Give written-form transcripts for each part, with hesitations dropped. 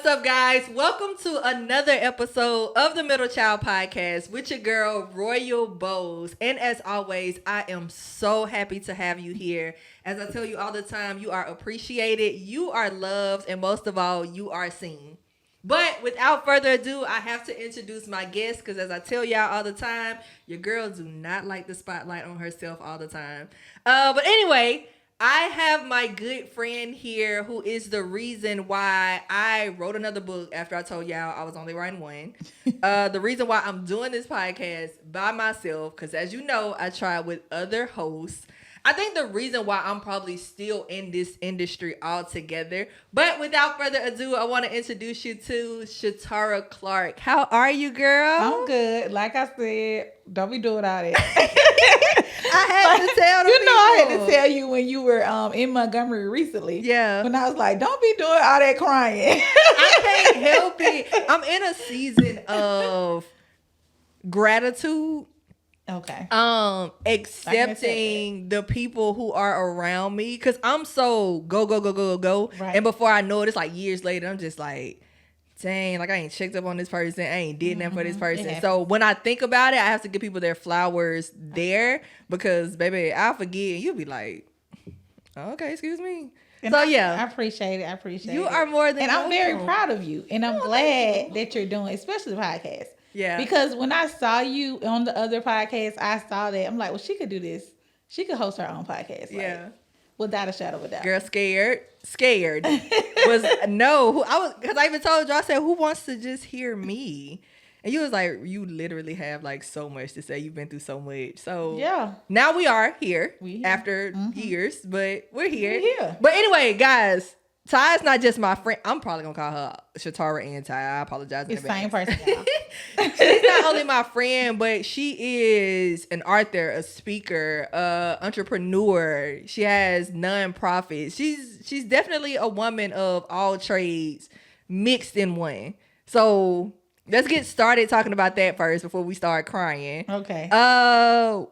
What's up, guys? Welcome to another episode of the Middle Child Podcast with your girl, Royal Bowes. And as always, I am so happy to have you here. As I tell you all the time, you are appreciated, you are loved, and most of all, you are seen. But without further ado, I have to introduce my guest because as I tell y'all all the time, your girl do not like the spotlight on herself all the time. But anyway, I have my good friend here who is the reason why I wrote another book after I told y'all I was only writing one. The reason why I'm doing this podcast by myself, because as you know, I tried with other hosts. I think the reason why I'm probably still in this industry altogether. But without further ado, I want to introduce you to Shatara Clark. How are you, girl? I'm good. Like I said, don't be doing all that. I had to tell the You know, I had people. to tell you when you were in Montgomery recently. Yeah. When I was like, don't be doing all that crying. I can't help it. I'm in a season of gratitude. Okay. Accepting the people who are around me because I'm so go. Right. And before I know it, it's like years later, I'm just like, dang, like I ain't checked up on this person. I ain't did nothing for this person. So when I think about it, I have to give people their flowers there because, baby, I'll forget and you'll be like, okay, excuse me. And So, I appreciate it. I appreciate it. You are more than And I'm very welcome. proud of you. And I'm glad that you're doing, especially the podcast. Yeah. Because when I saw you on the other podcast, I saw that. I'm like, well, she could do this. She could host her own podcast. Yeah. Without a shadow of a doubt. Girl, scared was no. I was because I even told you. I said, "Who wants to just hear me?" And you was like, "You literally have like so much to say. You've been through so much." So yeah, now we are here We here. after years, but we're here. We're here. But anyway, guys, Ty is not just my friend. I'm probably gonna call her Shatara and Ty. I apologize. it's in the same advance. person. Y'all. She's not only my friend, but she is an author, a speaker, entrepreneur. She has nonprofits. She's definitely a woman of all trades mixed in one. So let's get started talking about that first before we start crying. Okay. I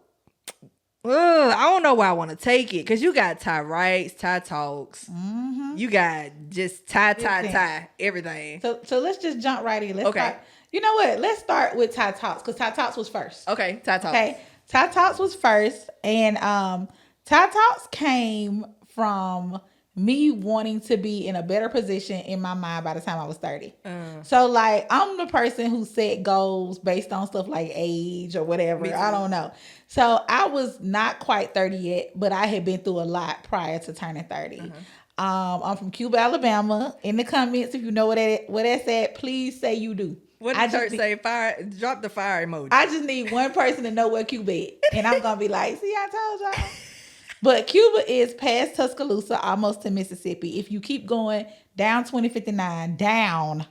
don't know where I want to take it because you got Ty Writes, Ty Talks. Mm-hmm. You got just Ty, everything. So let's just jump right in. Let's Okay. start. You know what? Let's start with Ty Talks because Ty Talks was first. Okay, Ty Talks. Okay. Ty Talks was first, and Ty Talks came from me wanting to be in a better position in my mind by the time I was 30. So like I'm the person who set goals based on stuff like age or whatever. I don't know. So I was not quite 30 yet, but I had been through a lot prior to turning 30. I'm from Cuba, Alabama. In the comments, if you know what that's at, please say you do. What did church say? Fire. Drop the fire emoji. I just need one person to know where Cuba is. And I'm going to be like, see, I told y'all. But Cuba is past Tuscaloosa, almost to Mississippi. If you keep going down 2059, down,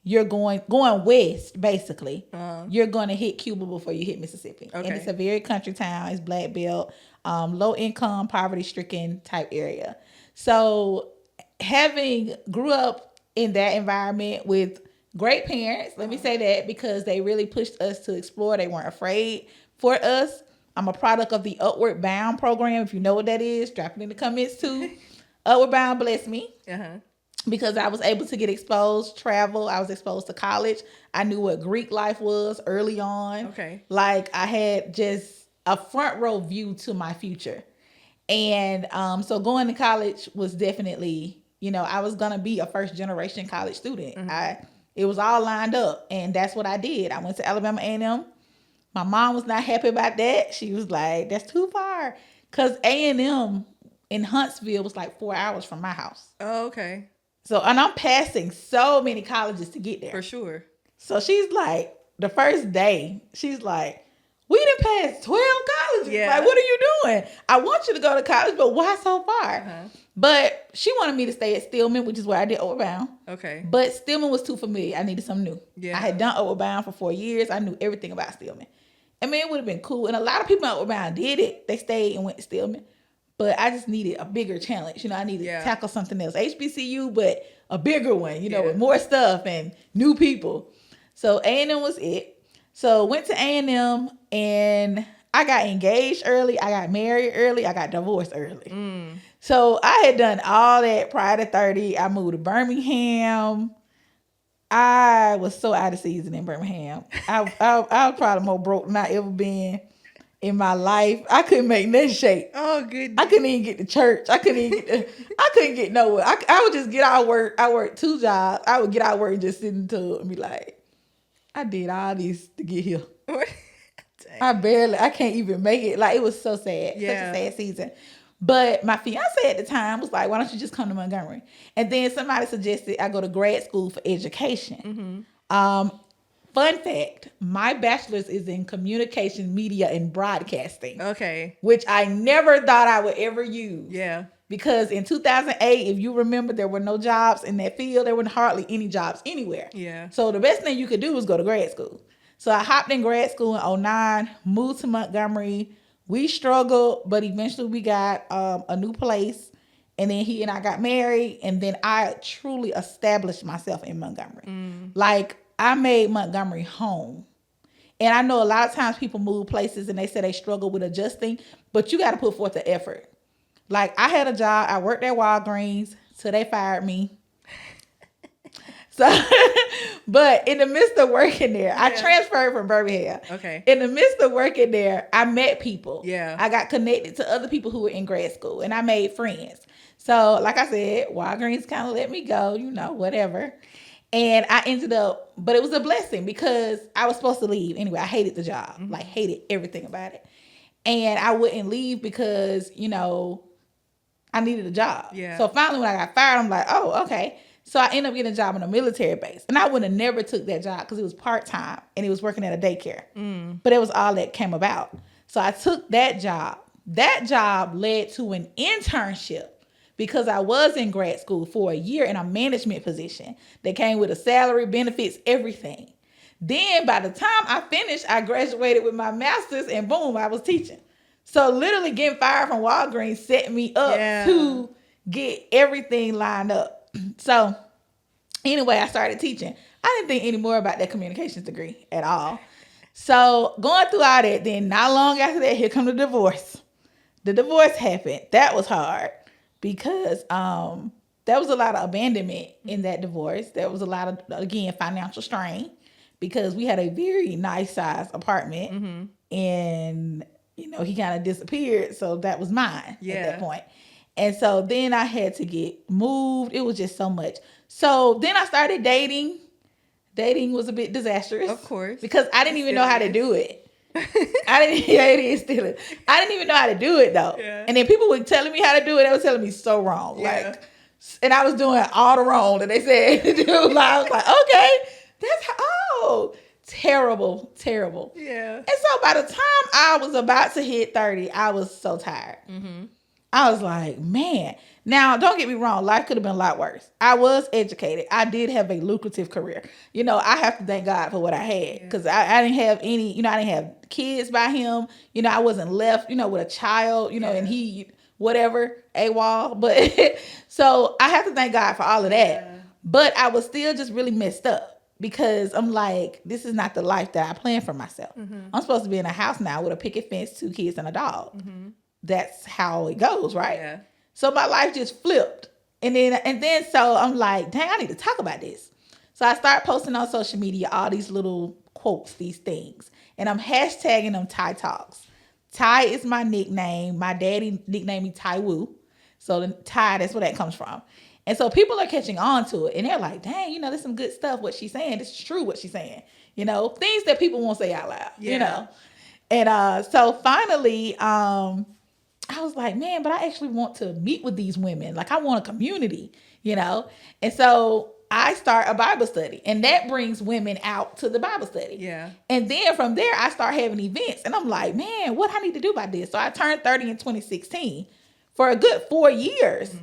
you're going west, basically. You're going to hit Cuba before you hit Mississippi. Okay. And it's a very country town. It's black belt, low income, poverty stricken type area. So having grew up in that environment with great parents, let me say that, because they really pushed us to explore. They weren't afraid for us. I'm a product of the Upward Bound program. If you know what that is, drop it in the comments too. Upward Bound blessed me because I was able to get exposed, travel. I was exposed to college. I knew what Greek life was early on. Okay. Like I had just a front row view to my future. And so going to college was definitely, I was going to be a first generation college student. It was all lined up, and that's what I did. I went to Alabama A&M. My mom was not happy about that. She was like, that's too far. Because A&M in Huntsville was like 4 hours from my house. Oh, okay. So, and I'm passing so many colleges to get there. For sure. So she's like, the first day, she's like, we done passed 12 colleges. Yeah. Like, what are you doing? I want you to go to college, but why so far? But she wanted me to stay at Stillman, which is where I did Upward Bound. Okay. But Stillman was too familiar. I needed something new. Yeah. I had done Upward Bound for 4 years. I knew everything about Stillman. I mean, it would have been cool. And a lot of people at Upward Bound did it. They stayed and went to Stillman. But I just needed a bigger challenge. I needed to tackle something else. HBCU, but a bigger one, with more stuff and new people. So A&M was it. So went to A&M and I got engaged early. I got married early. I got divorced early. So I had done all that prior to 30. I moved to Birmingham. I was so out of season in Birmingham. I was probably more broke than I ever been in my life. I couldn't make nothing shake. Oh, goodness. I couldn't even get to church. I couldn't get nowhere. I would just get out of work. I worked 2 jobs. I would get out of work and just sit in the tub and be like, I did all this to get here. I can't even make it. Like, it was so sad. Yeah. Such a sad season. But my fiance at the time was like, why don't you just come to Montgomery? And then somebody suggested I go to grad school for education. Fun fact, my bachelor's is in communication, media, and broadcasting. Okay. Which I never thought I would ever use. Yeah. Because in 2008, if you remember, there were no jobs in that field. There were hardly any jobs anywhere. Yeah. So the best thing you could do was go to grad school. So I hopped in grad school in 2009, moved to Montgomery. We struggled, but eventually we got a new place. And then he and I got married. And then I truly established myself in Montgomery. Like, I made Montgomery home. And I know a lot of times people move places and they say they struggle with adjusting, but you got to put forth the effort. Like, I had a job. I worked at Walgreens till they fired me. So, but in the midst of working there, I transferred from Birmingham. Okay. In the midst of working there, I met people. Yeah. I got connected to other people who were in grad school, and I made friends. So, like I said, Walgreens kind of let me go, whatever. And I ended up, but it was a blessing because I was supposed to leave anyway. I hated the job, like hated everything about it. And I wouldn't leave because, I needed a job. Yeah. So finally when I got fired, I'm like, oh, okay. So I ended up getting a job in a military base. And I would have never took that job because it was part-time and it was working at a daycare. But it was all that came about. So I took that job. That job led to an internship because I was in grad school for a year in a management position that came with a salary, benefits, everything. Then by the time I finished, I graduated with my master's and boom, I was teaching. So literally getting fired from Walgreens set me up to get everything lined up. So anyway, I started teaching. I didn't think any more about that communications degree at all. So going through all that, then not long after that, here come the divorce. The divorce happened. That was hard because there was a lot of abandonment in that divorce. There was a lot of, again, financial strain because we had a very nice size apartment and he kind of disappeared. So that was mine at that point. And so then I had to get moved. It was just so much. So then I started dating. Dating was a bit disastrous. Of course. Because I didn't even know how to do it. It is still. I didn't even know how to do it though. Yeah. And then people were telling me how to do it. They were telling me so wrong. Yeah. And I was doing all the wrong that they said to do. I was like, okay, that's terrible. Yeah. And so by the time I was about to hit 30, I was so tired. I was like, man. Now, don't get me wrong. Life could have been a lot worse. I was educated. I did have a lucrative career. I have to thank God for what I had because I didn't have any, I didn't have kids by him. I wasn't left, with a child, and he, whatever, AWOL. But so I have to thank God for all of that. Yeah. But I was still just really messed up because I'm like, this is not the life that I planned for myself. I'm supposed to be in a house now with a picket fence, 2 kids, and a dog. That's how it goes, right? Yeah. So my life just flipped. And then so I'm like, dang, I need to talk about this. So I start posting on social media all these little quotes, these things. And I'm hashtagging them Ty Talks. Ty is my nickname. My daddy nicknamed me Ty Woo. So the Ty, that's where that comes from. And so people are catching on to it. And they're like, dang, there's some good stuff, what she's saying. This is true, what she's saying. Things that people won't say out loud, And so finally, I was like, man, but I actually want to meet with these women. Like, I want a community, And so I start a Bible study. And that brings women out to the Bible study. Yeah. And then from there, I start having events. And I'm like, man, what I need to do about this? So I turned 30 in 2016. For a good 4 years,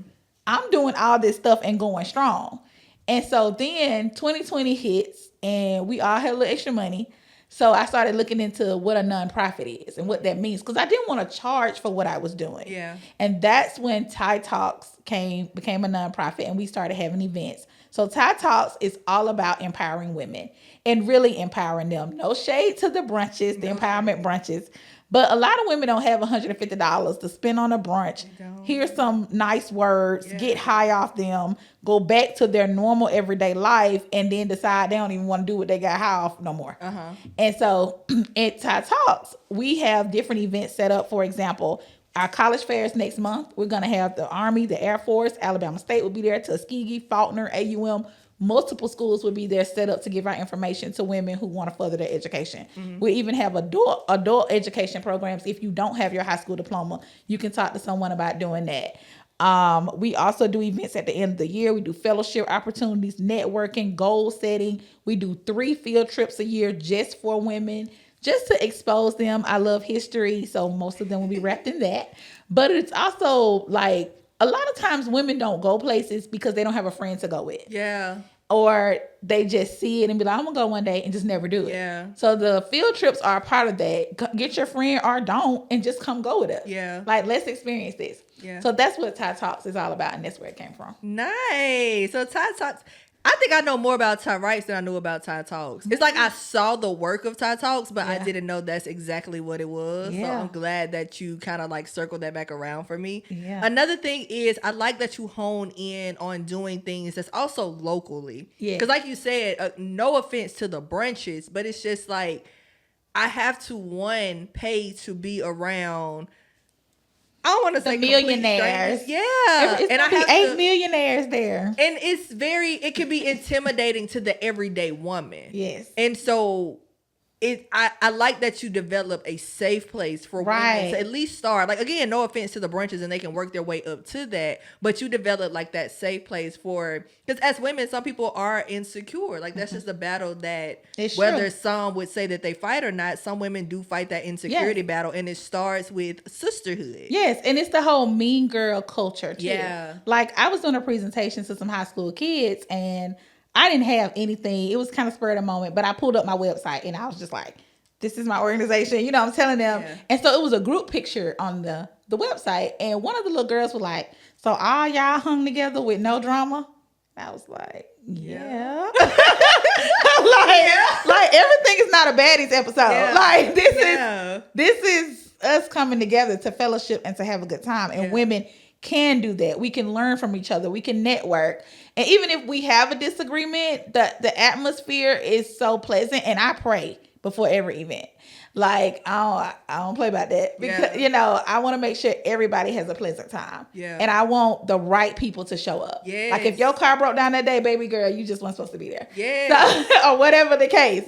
I'm doing all this stuff and going strong. And so then 2020 hits and we all had a little extra money. So I started looking into what a nonprofit is and what that means because I didn't want to charge for what I was doing. Yeah. And that's when Ty Talks became a nonprofit and we started having events. So Ty Talks is all about empowering women and really empowering them. No shade to the brunches, the empowerment brunches, But a lot of women don't have $150 to spend on a brunch. Hear some nice words, get high off them, go back to their normal everyday life, and then decide they don't even want to do what they got high off no more. And so at Ty Talks, we have different events set up. For example, our college fairs next month. We're going to have the Army, the Air Force, Alabama State will be there, Tuskegee, Faulkner, AUM. Multiple schools will be there set up to give our information to women who want to further their education. We even have adult education programs. If you don't have your high school diploma, you can talk to someone about doing that. We also do events at the end of the year. We do fellowship opportunities, networking, goal setting. We do 3 field trips a year just for women, just to expose them. I love history, so most of them will be wrapped in that. But it's also like a lot of times women don't go places because they don't have a friend to go with. Yeah. Or they just see it and be like, I'm going to go one day and just never do it. Yeah. So the field trips are a part of that. Get your friend or don't and just come go with us. Yeah. Like, let's experience this. Yeah. So that's what Ty Talks is all about, and that's where it came from. Nice. So Ty Talks, I think I know more about Ty Rights than I knew about Ty Talks. It's like I saw the work of Ty Talks, but I didn't know that's exactly what it was. So I'm glad that you kind of like circled that back around for me. Yeah. Another thing is I like that you hone in on doing things that's also locally. Yeah. Because like you said, no offense to the brunches, but it's just like I have to pay to be around. I don't want to say millionaires. Yeah. It's and I have 8 millionaires there. And it can be intimidating to the everyday woman. Yes. And so I like that you develop a safe place for women to at least start. Like, again, no offense to the brunches and they can work their way up to that, but you develop like that safe place because as women, some people are insecure. Like that's just a battle that whether some would say that they fight or not, some women do fight that insecurity battle, and it starts with sisterhood. Yes, and it's the whole mean girl culture too. Yeah. Like I was doing a presentation to some high school kids and I didn't have anything. It was kind of spur of the moment, but I pulled up my website and I was just like, this is my organization. You know, I'm telling them. Yeah. And so it was a group picture on the website. And one of the little girls was like, so all y'all hung together with no drama? I was like, yeah. like everything is not a baddies episode. Yeah. Like this is us coming together to fellowship and to have a good time. And women can do that. We can learn from each other. We can network. And even if we have a disagreement, the atmosphere is so pleasant. And I pray before every event. Like, I don't play about that. Because, I want to make sure everybody has a pleasant time. Yeah. And I want the right people to show up. Yes. Like, if your car broke down that day, baby girl, you just weren't supposed to be there. Yeah. So, or whatever the case,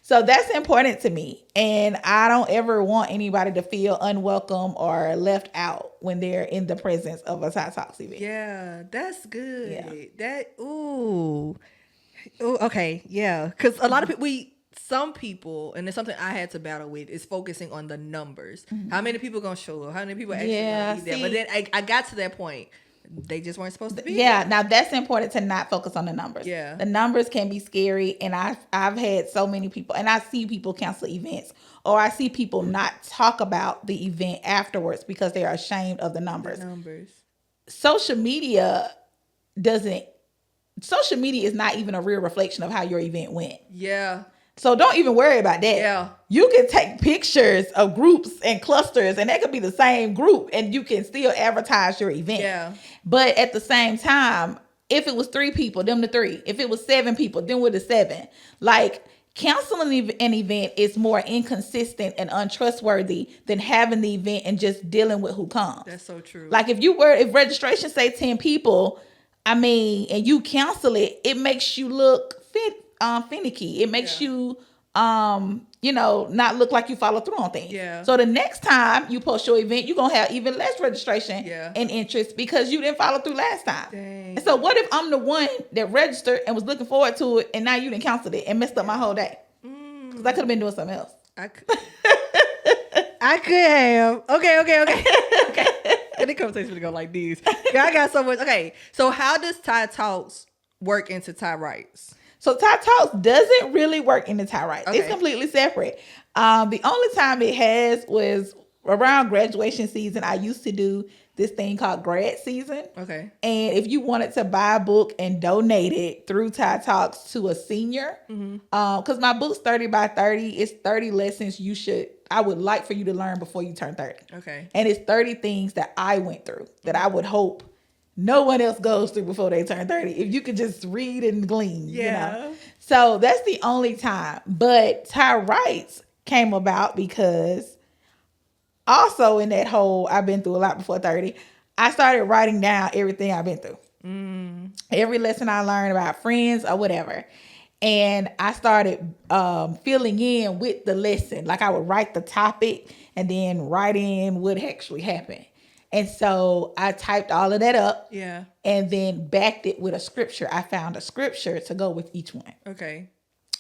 So that's important to me. And I don't ever want anybody to feel unwelcome or left out when they're in the presence of a Ty Talks event. Yeah, that's good. Yeah. Ooh, okay, yeah. Because a lot of people, some people, and it's something I had to battle with, is focusing on the numbers. Mm-hmm. How many people gonna show up? How many people actually gonna be there? But then I got to that point. They just weren't supposed to be. Yeah, now that's important to not focus on the numbers. Yeah, the numbers can be scary, and I've had so many people, and I see people cancel events, or I see people not talk about the event afterwards because they are ashamed of the numbers. Social media is not even a real reflection of how your event went. Yeah. So don't even worry about that. Yeah. You can take pictures of groups and clusters, and that could be the same group, and you can still advertise your event. Yeah. But at the same time, if it was 3 people, them the 3. If it was 7 people, then we're the 7. Like, canceling an event is more inconsistent and untrustworthy than having the event and just dealing with who comes. That's so true. Like, if registration say 10 people, and you cancel it, it makes you look finicky. It makes you, not look like you follow through on things. Yeah. So the next time you post your event, you're going to have even less registration and interest because you didn't follow through last time. Dang. And so what if I'm the one that registered and was looking forward to it, and now you didn't cancel it and messed up my whole day? Because I could have been doing something else. I could have. Okay. And the conversation's going to go like these. I got so much. Okay. So how does Ty Talks work into Ty Rights? So Ty Talks doesn't really work in the Ty Rights. Okay. It's completely separate. The only time it has was around graduation season. I used to do this thing called grad season. Okay. And if you wanted to buy a book and donate it through Tide Talks to a senior, because my book's 30 by 30, it's 30 lessons I would like for you to learn before you turn 30. Okay. And it's 30 things that I went through that I would hope no one else goes through before they turn 30. If you could just read and glean, you know. So that's the only time. But Ty Wrights came about because also in that whole I've been through a lot before 30, I started writing down everything I've been through. Every lesson I learned about friends or whatever. And I started filling in with the lesson. Like I would write the topic and then write in what actually happened. And so I typed all of that up. Yeah. And then backed it with a scripture. I found a scripture to go with each one. Okay.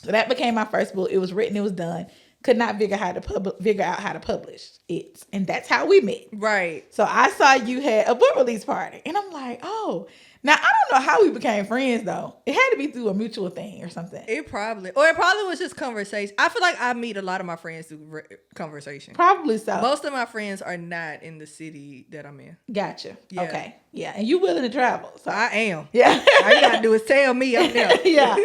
So that became my first book. It was written, it was done. Could not figure out how to publish it. And that's how we met. Right. So I saw you had a book release party. And I'm like, oh. Now, I don't know how we became friends, though. It had to be through a mutual thing or something. It probably was just conversation. I feel like I meet a lot of my friends through conversation. Probably so. Most of my friends are not in the city that I'm in. Gotcha. Yeah. Okay. Yeah. And you willing to travel. So I am. Yeah. All you gotta do is tell me I'm there. Yeah.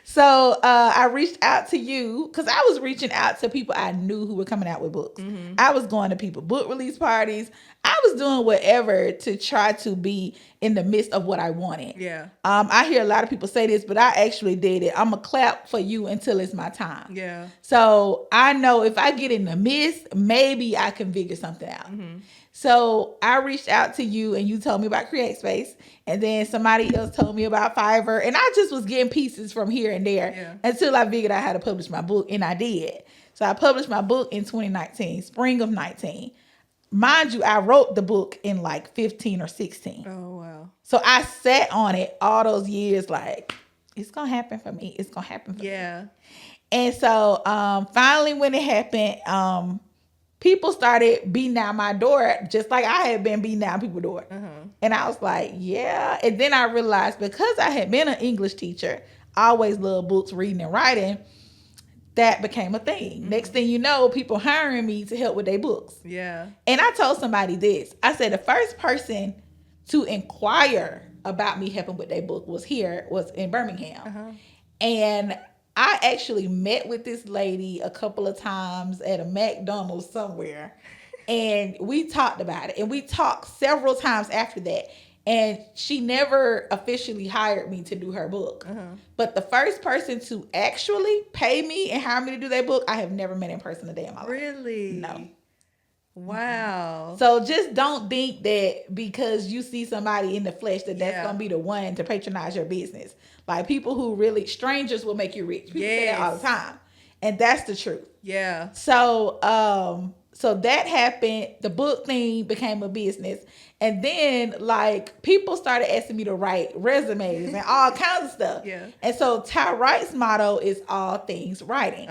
So I reached out to you because I was reaching out to people I knew who were coming out with books. I was going to people book release parties. I was doing whatever to try to be in the midst of what I wanted. Yeah. I hear a lot of people say this, but I actually did it. I'm going to clap for you until it's my time. Yeah. So I know if I get in the midst, maybe I can figure something out. So I reached out to you and you told me about CreateSpace. And then somebody else told me about Fiverr. And I just was getting pieces from here and there until I figured out how to publish my book. And I did. So I published my book in 2019, spring of 19. Mind you, I wrote the book in like 15 or 16. Oh, wow. So I sat on it all those years like, it's going to happen for me. It's going to happen for me. Yeah. And so finally when it happened, people started beating down my door just like I had been beating down people's door. And I was like, yeah. And then I realized because I had been an English teacher, I always loved books, reading and writing, that became a thing. Next thing you know, people hiring me to help with their books. Yeah. And I told somebody this. I said the first person to inquire about me helping with their book was in Birmingham. And I actually met with this lady a couple of times at a McDonald's somewhere. And we talked about it. And we talked several times after that. And she never officially hired me to do her book. But the first person to actually pay me and hire me to do their book, I have never met in person a day in my life. Really? No. Wow. So just don't think that because you see somebody in the flesh that's going to be the one to patronize your business. Like people who really, strangers will make you rich. People say that all the time. And that's the truth. Yeah. So, so that happened. The book thing became a business. And then like people started asking me to write resumes and all kinds of stuff. Yeah. And so Ty Wright's motto is all things writing.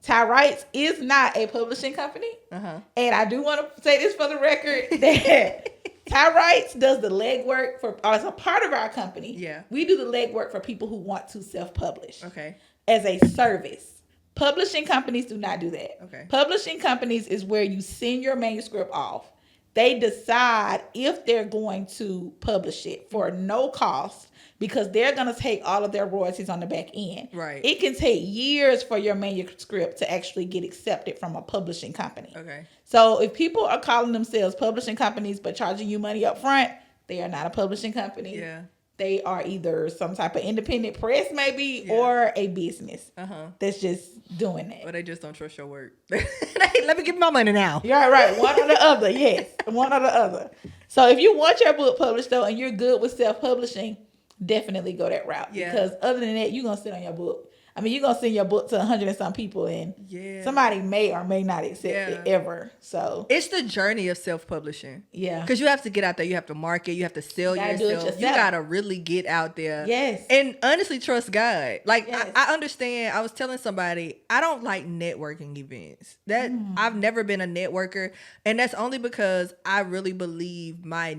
Ty Wright's is not a publishing company. And I do want to say this for the record that Ty Wright's does the legwork as a part of our company. Yeah. We do the legwork for people who want to self-publish. Okay. As a service. Publishing companies do not do that. Okay. Publishing companies is where you send your manuscript off. They decide if they're going to publish it for no cost because they're going to take all of their royalties on the back end. Right. It can take years for your manuscript to actually get accepted from a publishing company. Okay. So if people are calling themselves publishing companies but charging you money up front, they are not a publishing company. Yeah. They are either some type of independent press maybe or a business that's just doing that. Or they just don't trust your word. Let me give my money now. You're right. One or the other. Yes. One or the other. So if you want your book published though and you're good with self-publishing, definitely go that route. Yeah. Because other than that, you're going to sit on your book. I mean, you're going to send your book to 100 and some people and somebody may or may not accept it ever. So it's the journey of self-publishing. Yeah. Because you have to get out there. You have to market. You have to sell yourself. You got to really get out there. Yes. And honestly, trust God. Like, yes. I understand. I was telling somebody, I don't like networking events. I've never been a networker. And that's only because I really believe my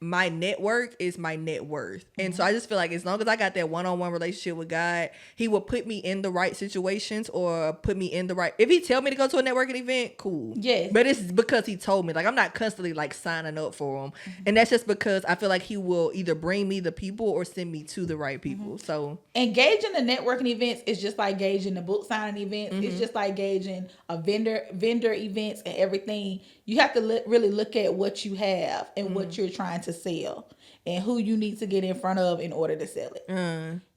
my network is my net worth. And so I just feel like as long as I got that one-on-one relationship with God, he will put me in the right situations or put me in the right, if he tell me to go to a networking event, cool. Yes. But it's because he told me. Like, I'm not constantly like signing up for him. And that's just because I feel like he will either bring me the people or send me to the right people. So engaging the networking events is just like gauging the book signing events. It's just like gauging a vendor events and everything. You have to really look at what you have and what you're trying to sell and who you need to get in front of in order to sell it.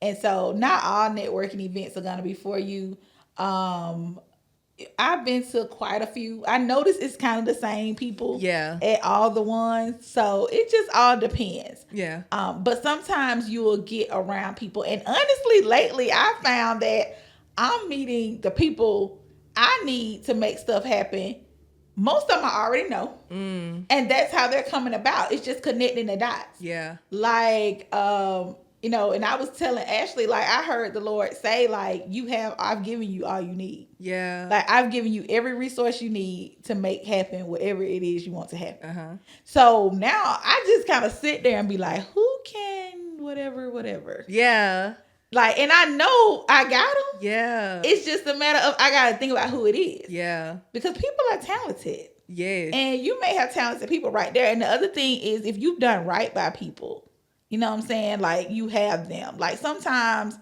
And so not all networking events are going to be for you. I've been to quite a few. I noticed it's kind of the same people at all the ones. So it just all depends. Yeah. But sometimes you will get around people. And honestly, lately I found that I'm meeting the people I need to make stuff happen. Most of them I already know. And that's how they're coming about. It's just connecting the dots. Yeah. Like, you know, and I was telling Ashley, like, I heard the Lord say, like, I've given you all you need. Yeah. Like, I've given you every resource you need to make happen whatever it is you want to happen. Uh-huh. So now I just kind of sit there and be like, who can whatever. Yeah. Like, and I know I got them. Yeah. It's just a matter of I got to think about who it is. Yeah. Because people are talented. Yes. And you may have talented people right there. And the other thing is, if you've done right by people, you know what I'm saying? Like, you have them. Like, sometimes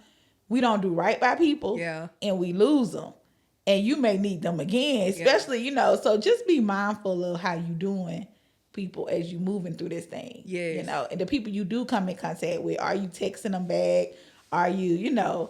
we don't do right by people. Yeah. And we lose them. And you may need them again, especially, you know. So just be mindful of how you doing people as you moving through this thing. Yes. You know, and the people you do come in contact with, are you texting them back? Are you, you know,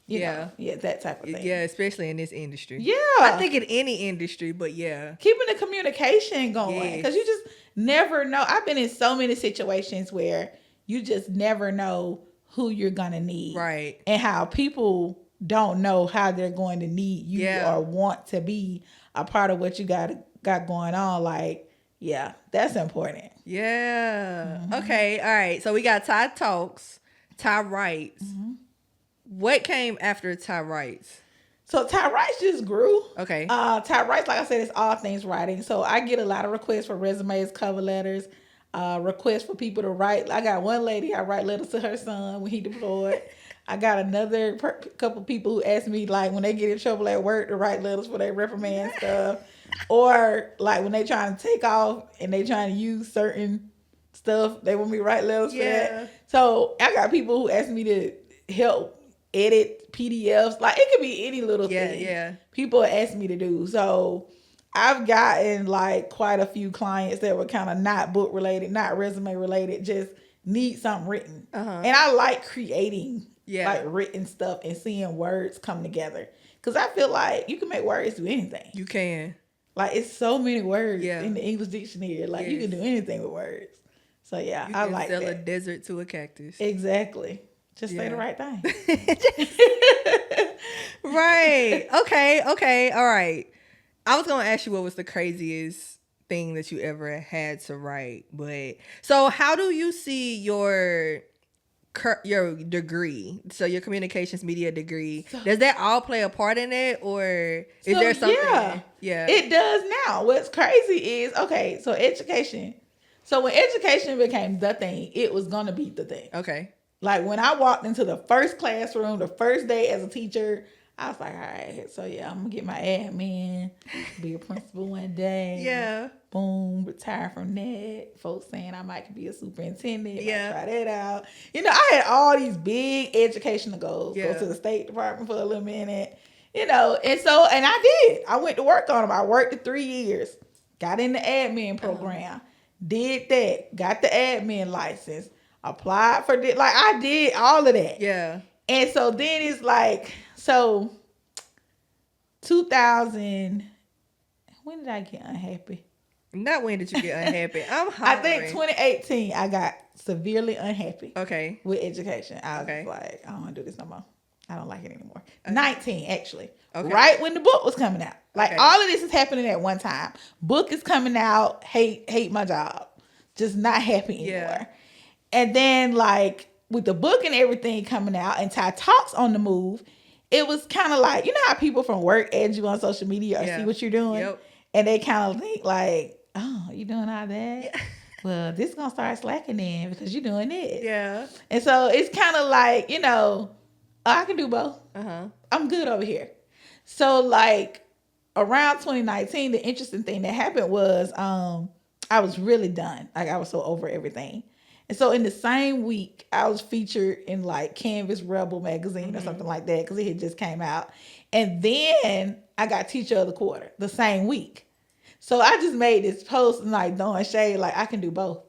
that type of thing. Yeah, especially in this industry. Yeah. I think in any industry, but yeah. Keeping the communication going. Because you just never know. I've been in so many situations where you just never know who you're going to need. Right. And how people don't know how they're going to need you or want to be a part of what you got going on. Like, yeah, that's important. Yeah. Okay. All right. So we got Ty Talks, Ty Writes. What came after Ty Writes? So Ty Writes just grew. Okay. Ty Writes, like I said, it's all things writing. So I get a lot of requests for resumes, cover letters, requests for people to write. I got one lady, I write letters to her son when he deployed. I got another couple people who ask me, like, when they get in trouble at work, to write letters for their reprimand stuff. Or, like, when they trying to take off and they trying to use certain stuff, they want me to write letters for that. So I got people who ask me to help edit PDFs. Like, it could be any little thing. Yeah. People ask me to do. So I've gotten, like, quite a few clients that were kind of not book related, not resume related, just need something written. And I like creating like written stuff and seeing words come together. Because I feel like you can make words do anything. You can. Like, it's so many words in the English dictionary. Like, you can do anything with words. So, yeah, I like that. You can sell a desert to a cactus. Exactly. Just say the right thing. Right. Okay. All right. I was going to ask you what was the craziest thing that you ever had to write. But so how do you see your degree, so your communications media degree, does that all play a part in it, or is there something? Yeah, it does now. What's crazy is, okay, so education. So when education became the thing, it was gonna be the thing. Okay. Like, when I walked into the first classroom, the first day as a teacher, I was like, all right, so yeah, I'm gonna get my admin, be a principal one day. Yeah. Boom, retire from that. Folks saying I might be a superintendent. Yeah. Try that out. You know, I had all these big educational goals. Go to the State Department for a little minute. You know, and I did. I went to work on them. I worked for 3 years. Got in the admin program. Did that. Got the admin license. Applied for this. Like, I did all of that. Yeah. And so then it's like, so 2000, when did I get unhappy? Not when did you get unhappy? I'm hollering. I think 2018, I got severely unhappy. Okay. With education. I was like, I don't want to do this no more. I don't like it anymore. 19, actually. Okay. Right when the book was coming out. Like, all of this is happening at one time. Book is coming out. Hate my job. Just not happy anymore. Yeah. And then, like, with the book and everything coming out and Ty Talks on the move, it was kind of like, you know how people from work add you on social media or see what you're doing? Yep. And they kind of think like, oh, you doing all that? Yeah. well, this is gonna start slacking in because you're doing this. Yeah. And so it's kind of like, I can do both. Uh-huh. I'm good over here. So like around 2019, the interesting thing that happened was I was really done. Like I was so over everything. And so in the same week, I was featured in like Canvas Rebel magazine or something like that because it had just came out. And then I got Teacher of the Quarter the same week. So I just made this post and like throwing shade, like I can do both.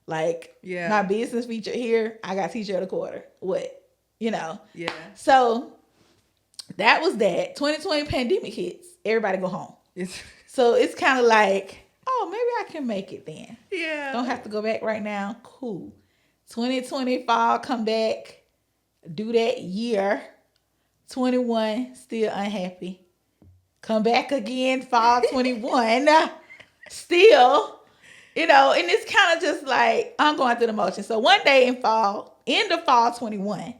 Like my business featured here, I got Teacher of the Quarter. What? Yeah. So that was that. 2020 pandemic hits. Everybody go home. So it's kind of like, oh, maybe I can make it then. Yeah. Don't have to go back right now. Cool. 2020 fall, come back, do that year. 21, still unhappy. Come back again, fall 21, still, and it's kind of just like I'm going through the motions. So one day in end of fall 21,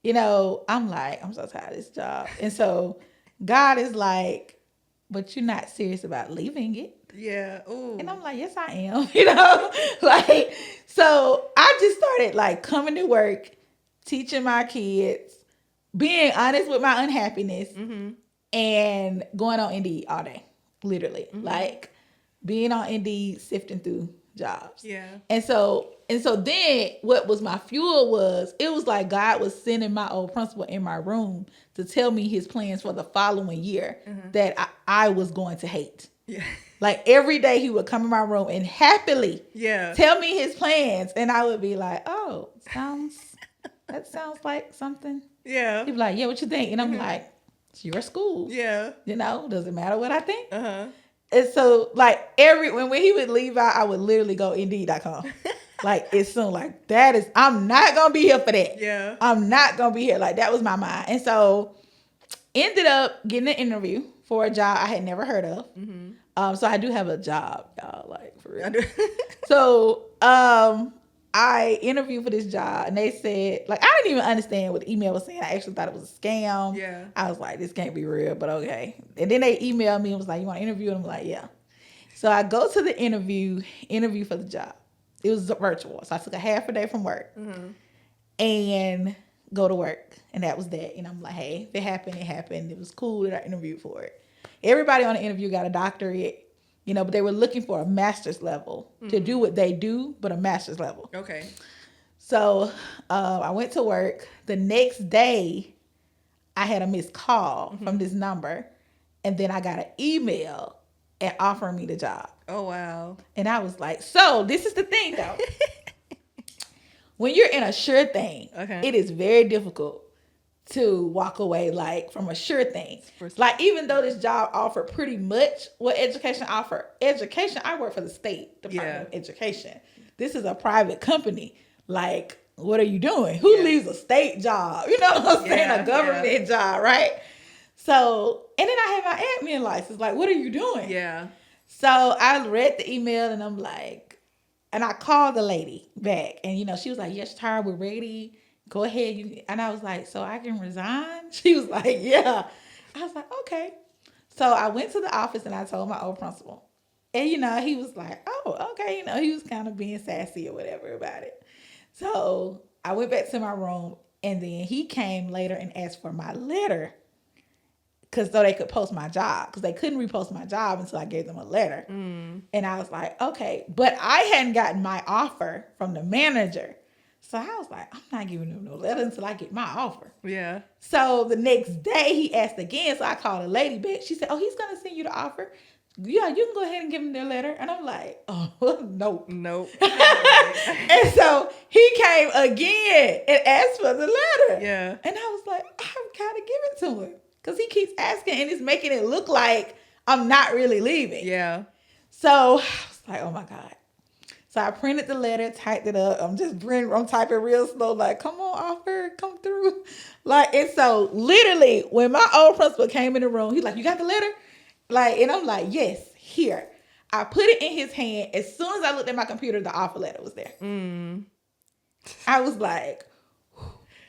I'm like, I'm so tired of this job. And so God is like, but you're not serious about leaving it. Yeah. Ooh. And I'm like, yes, I am. Like, so I just started like coming to work, teaching my kids, being honest with my unhappiness, and going on Indeed all day, literally, like being on Indeed, sifting through jobs. Yeah. And so then what was my fuel was, it was like God was sending my old principal in my room to tell me his plans for the following year that I was going to hate. Yeah. Like every day he would come in my room and happily tell me his plans. And I would be like, oh, that sounds like something. Yeah. He'd be like, yeah, what you think? And I'm like, it's your school. Yeah. Does it matter what I think? Uh-huh. And so like when he would leave out, I would literally go Indeed.com. Like it's soon like I'm not going to be here for that. Yeah. I'm not going to be here. Like that was my mind. And so ended up getting an interview for a job I had never heard of. So I do have a job, y'all, like for real. So I interviewed for this job and they said, like, I didn't even understand what the email was saying. I actually thought it was a scam. Yeah. I was like, this can't be real, but okay. And then they emailed me and was like, you want to interview? And I'm like, yeah. So I go to the interview for the job. It was virtual. So I took a half a day from work and go to work. And that was that. And I'm like, hey, if it happened, it happened. It was cool that I interviewed for it. Everybody on the interview got a doctorate, but they were looking for a master's level to do what they do, but a master's level. Okay. So I went to work. The next day, I had a missed call from this number. And then I got an email and offering me the job. Oh, wow. And I was like, so this is the thing, though. When you're in a sure thing, it is very difficult to walk away like from a sure thing. Like even though this job offered pretty much what education offered, I work for the state Department of Education. This is a private company. Like, what are you doing? Who leaves a state job? You know what I'm saying? A government job, right? So, and then I have my admin license. Like, what are you doing? Yeah. So I read the email and I'm like, and I called the lady back and she was like, yes, Tara, we're ready. Go ahead. And I was like, so I can resign? She was like, yeah. I was like, okay. So I went to the office and I told my old principal. And, he was like, oh, okay. He was kind of being sassy or whatever about it. So I went back to my room and then he came later and asked for my letter so they could post my job because they couldn't repost my job until I gave them a letter. And I was like, okay. But I hadn't gotten my offer from the manager. So I was like, I'm not giving him no letter until I get my offer. Yeah. So the next day he asked again. So I called a lady back. She said, oh, he's going to send you the offer. Yeah, you can go ahead and give him their letter. And I'm like, oh, nope. And so he came again and asked for the letter. Yeah. And I was like, I've got to give it to him. Because he keeps asking and it's making it look like I'm not really leaving. Yeah. So I was like, oh my God. So I printed the letter, typed it up. I'm typing real slow, like, come on, offer, come through. Like, and so literally when my old principal came in the room, he's like, you got the letter? Like, and I'm like, yes, here. I put it in his hand. As soon as I looked at my computer, the offer letter was there. I was like,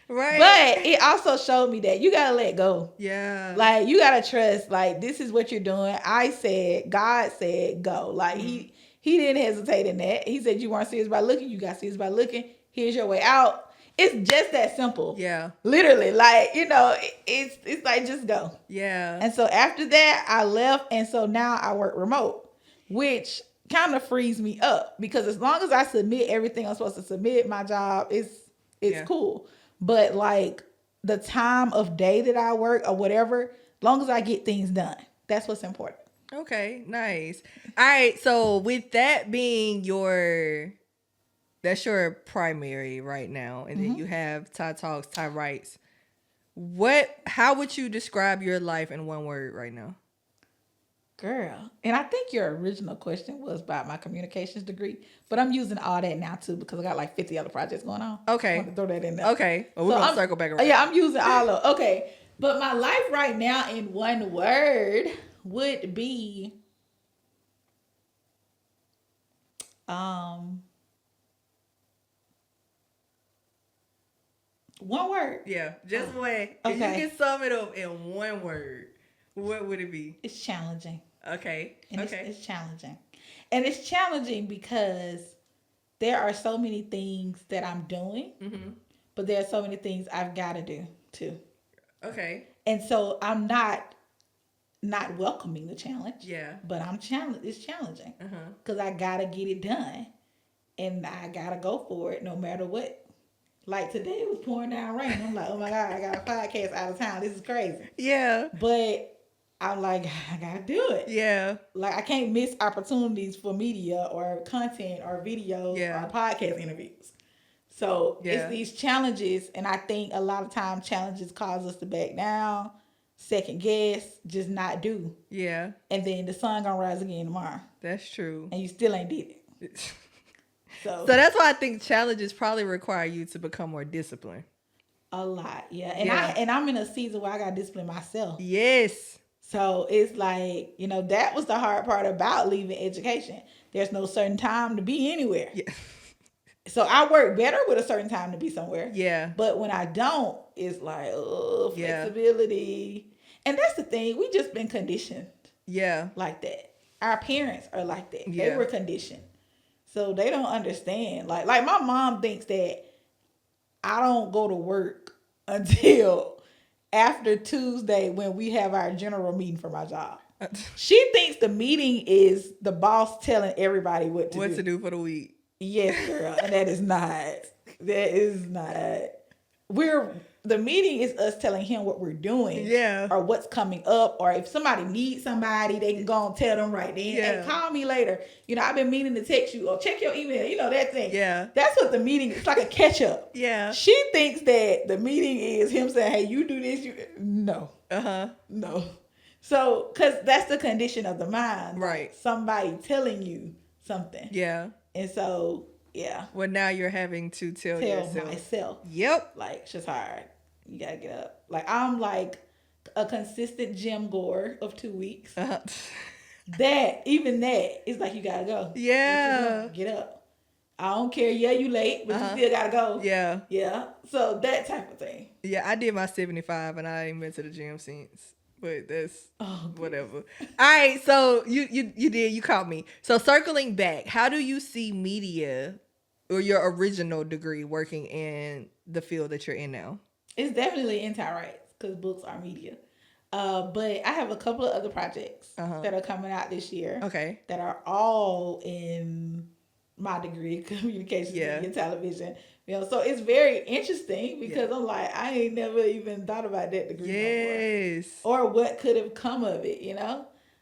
right. But it also showed me that you got to let go. Yeah. Like, you got to trust, like, this is what you're doing. God said, go. Like, He didn't hesitate in that. He said, you weren't serious about looking. You got serious about looking. Here's your way out. It's just that simple. Yeah. Literally, like, it's like, just go. Yeah. And so after that, I left. And so now I work remote, which kind of frees me up because as long as I submit everything I'm supposed to submit, my job it's cool. But like the time of day that I work or whatever, as long as I get things done, that's what's important. Okay, nice. All right, so with that being that's your primary right now, and then you have Ty Talks, Ty Writes. How would you describe your life in one word right now? Girl, and I think your original question was about my communications degree, but I'm using all that now too because I got like 50 other projects going on. Okay. I want to throw that in there. Okay, well, we're gonna circle back around. Yeah, I'm using all of. Okay, but my life right now in one word would be one word. Yeah, just one. If you can sum it up in one word, what would it be? It's challenging. Okay. And okay. It's challenging. And it's challenging because there are so many things that I'm doing, but there are so many things I've got to do too. Okay. And so I'm not welcoming the challenge. Yeah. But it's challenging because I got to get it done. And I got to go for it no matter what. Like today it was pouring down rain. I'm like, oh my God, I got a podcast out of town. This is crazy. Yeah. But I'm like, I gotta do it. Yeah. Like I can't miss opportunities for media or content or videos or podcast interviews. So it's these challenges, and I think a lot of times challenges cause us to back down, second guess, just not do. Yeah. And then the sun gonna rise again tomorrow. That's true. And you still ain't did it. So that's why I think challenges probably require you to become more disciplined. A lot, yeah. And I'm in a season where I got to discipline myself. Yes. So it's like, that was the hard part about leaving education. There's no certain time to be anywhere. Yeah. So I work better with a certain time to be somewhere. Yeah. But when I don't, it's like, flexibility. And that's the thing. We just been conditioned. Yeah. Like that. Our parents are like that. Yeah. They were conditioned. So they don't understand. Like my mom thinks that I don't go to work until after Tuesday when we have our general meeting for my job. She thinks the meeting is the boss telling everybody what to do for the week. Yes, girl. And that is not. The meeting is us telling him what we're doing. Yeah. Or what's coming up. Or if somebody needs somebody, they can go and tell them right then. Yeah. Hey, call me later. I've been meaning to text you or check your email. That thing. Yeah. That's what the meeting is. It's like a catch up. Yeah. She thinks that the meeting is him saying, hey, you do this. No. No. So, because that's the condition of the mind. Right. Like somebody telling you something. Yeah. And so, yeah. Well, now you're having to tell yourself. Myself. Yep. Like, Shatara, you gotta get up. Like, I'm like a consistent gym goer of 2 weeks. Even that is like, you gotta go. Yeah. Get up. I don't care. Yeah, you late, but you still gotta go. Yeah. Yeah. So that type of thing. Yeah, I did my 75 and I ain't been to the gym since. But that's whatever. All right, so you caught me. So circling back, how do you see media or your original degree working in the field that you're in now? It's definitely anti-rights because books are media. But I have a couple of other projects that are coming out this year. Okay. That are all in my degree, communications, media, and television. So it's very interesting because I'm like, I ain't never even thought about that degree before. Or what could have come of it,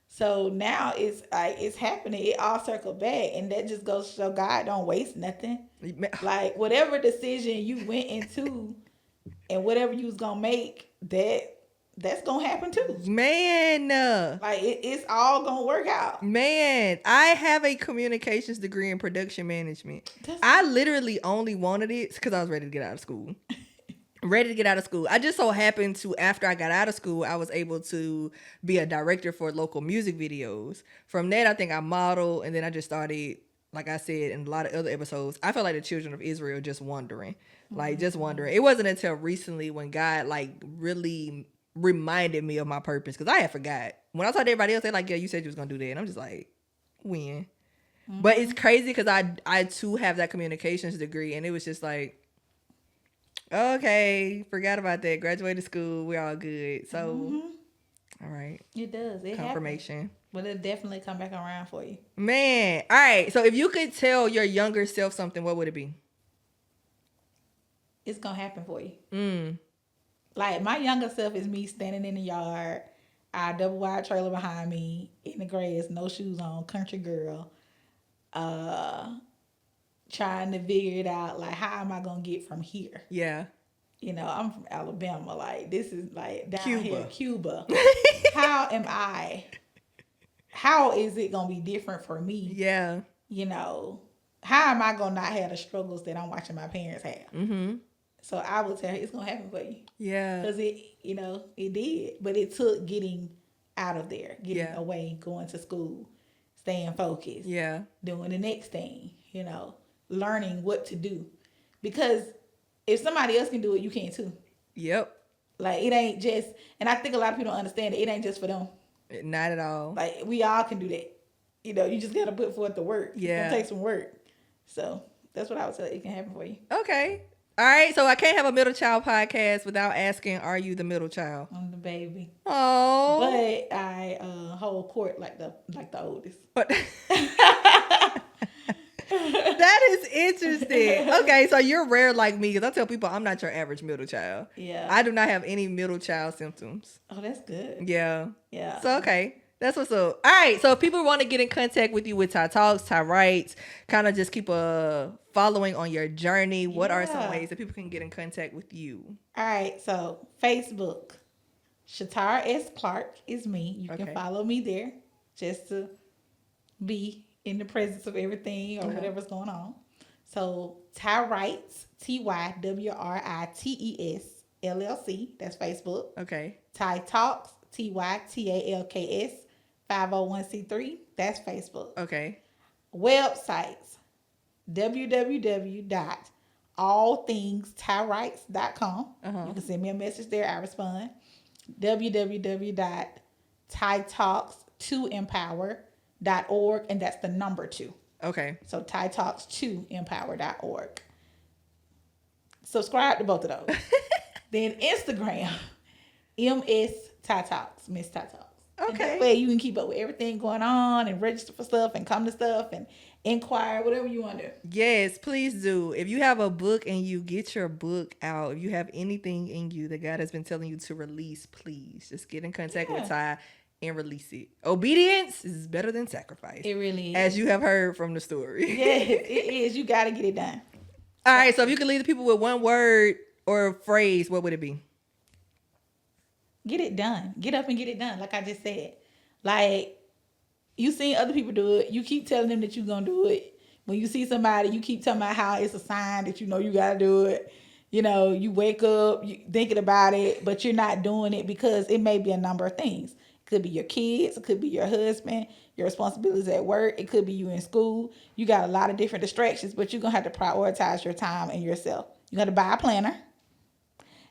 So now it's happening. It all circled back, and that just goes to show God don't waste nothing. Like whatever decision you went into, and whatever you was gonna make, that's gonna happen too. Man. Like it's all gonna work out. Man, I have a communications degree in production management. I literally only wanted it because I was ready to get out of school. I just so happened to, after I got out of school, I was able to be a director for local music videos. From that, I think I modeled, and then I just started, like I said in a lot of other episodes, I felt like the children of Israel just wandering. Just wondering. It wasn't until recently when God really reminded me of my purpose, because I had forgot. When I told everybody else, they're like, yeah, you said you was gonna do that, and I'm just like, when? But it's crazy because I too have that communications degree, and it was just like, okay, forgot about that. Graduated school, we're all good. So, all right, It does. It confirmation. happens. But it'll definitely come back around for you. Man, all right. So if you could tell your younger self something, what would it be? It's gonna happen for you. Like my younger self is me standing in the yard, our double wide trailer behind me, in the grass, no shoes on, country girl, trying to figure it out. Like, how am I gonna get from here? Yeah. You know, I'm from Alabama. Like, this is like down Cuba. here, Cuba. How is it gonna be different for me? Yeah. You know, how am I gonna not have the struggles that I'm watching my parents have? So I would tell her it's gonna happen for you. Yeah. Because it did. But it took getting out of there, getting away, going to school, staying focused. Yeah. Doing the next thing, learning what to do. Because if somebody else can do it, you can too. Yep. Like, it ain't just, and I think a lot of people don't understand it ain't just for them. Not at all. Like, we all can do that. You just got to put forth the work. Yeah. It's going to take some work. So, that's what I would say it can happen for you. Okay. All right. So, I can't have a middle child podcast without asking, are you the middle child? I'm the baby. Oh. But I hold court like the oldest. But that is interesting. Okay, so you're rare like me because I tell people I'm not your average middle child. Yeah. I do not have any middle child symptoms. Oh, that's good. Yeah. Yeah. So, okay. That's what's up. All right. So, if people want to get in contact with you with Ty Talks, Ty Writes, kind of just keep following on your journey, what are some ways that people can get in contact with you? All right. So, Facebook, Shatara S. Clark is me. You can follow me there just to be in the presence of everything or whatever's going on. So, Ty Writes, TYWRITES LLC. That's Facebook. Okay. Ty Talks, TYTALKS 501c3. That's Facebook. Okay. Websites, www.allthingstyrights.com. You can send me a message there. I respond. www.tytalks2empower.org, and that's the number 2. Okay. So tytalks2empower.org. Subscribe to both of those. Then Instagram, MS Ty Talks, Miss Ty Talks. Okay. And that way you can keep up with everything going on and register for stuff and come to stuff and inquire, whatever you want to do. Yes, please do. If you have a book and you get your book out, if you have anything in you that God has been telling you to release, please just get in contact with Ty and release it. Obedience is better than sacrifice. It really is. As you have heard from the story. Yes, it is. You got to get it done. All right, so if you could leave the people with one word or phrase, what would it be? Get it done. Get up and get it done. Like I just said. Like, you seen other people do it. You keep telling them that you're going to do it. When you see somebody, you keep talking about how it's a sign that you know you got to do it. You wake up you thinking about it, but you're not doing it because it may be a number of things. It could be your kids. It could be your husband, your responsibilities at work. It could be you in school. You got a lot of different distractions, but you're going to have to prioritize your time and yourself. You got to buy a planner,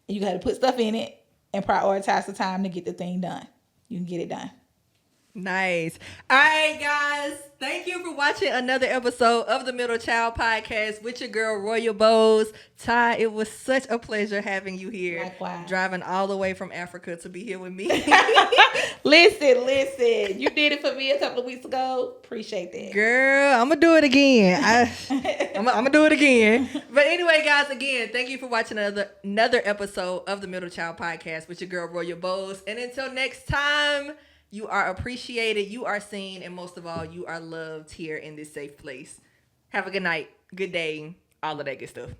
and you got to put stuff in it and prioritize the time to get the thing done. You can get it done. Nice. All right, guys. Thank you for watching another episode of the Middle Child Podcast with your girl, Royal Bowes. Ty, it was such a pleasure having you here. Likewise. Driving all the way from Africa to be here with me. Listen. You did it for me a couple of weeks ago. Appreciate that. Girl, I'm going to do it again. I'm going to do it again. But anyway, guys, again, thank you for watching another episode of the Middle Child Podcast with your girl, Royal Bowes. And until next time, you are appreciated, you are seen, and most of all, you are loved here in this safe place. Have a good night, good day, all of that good stuff.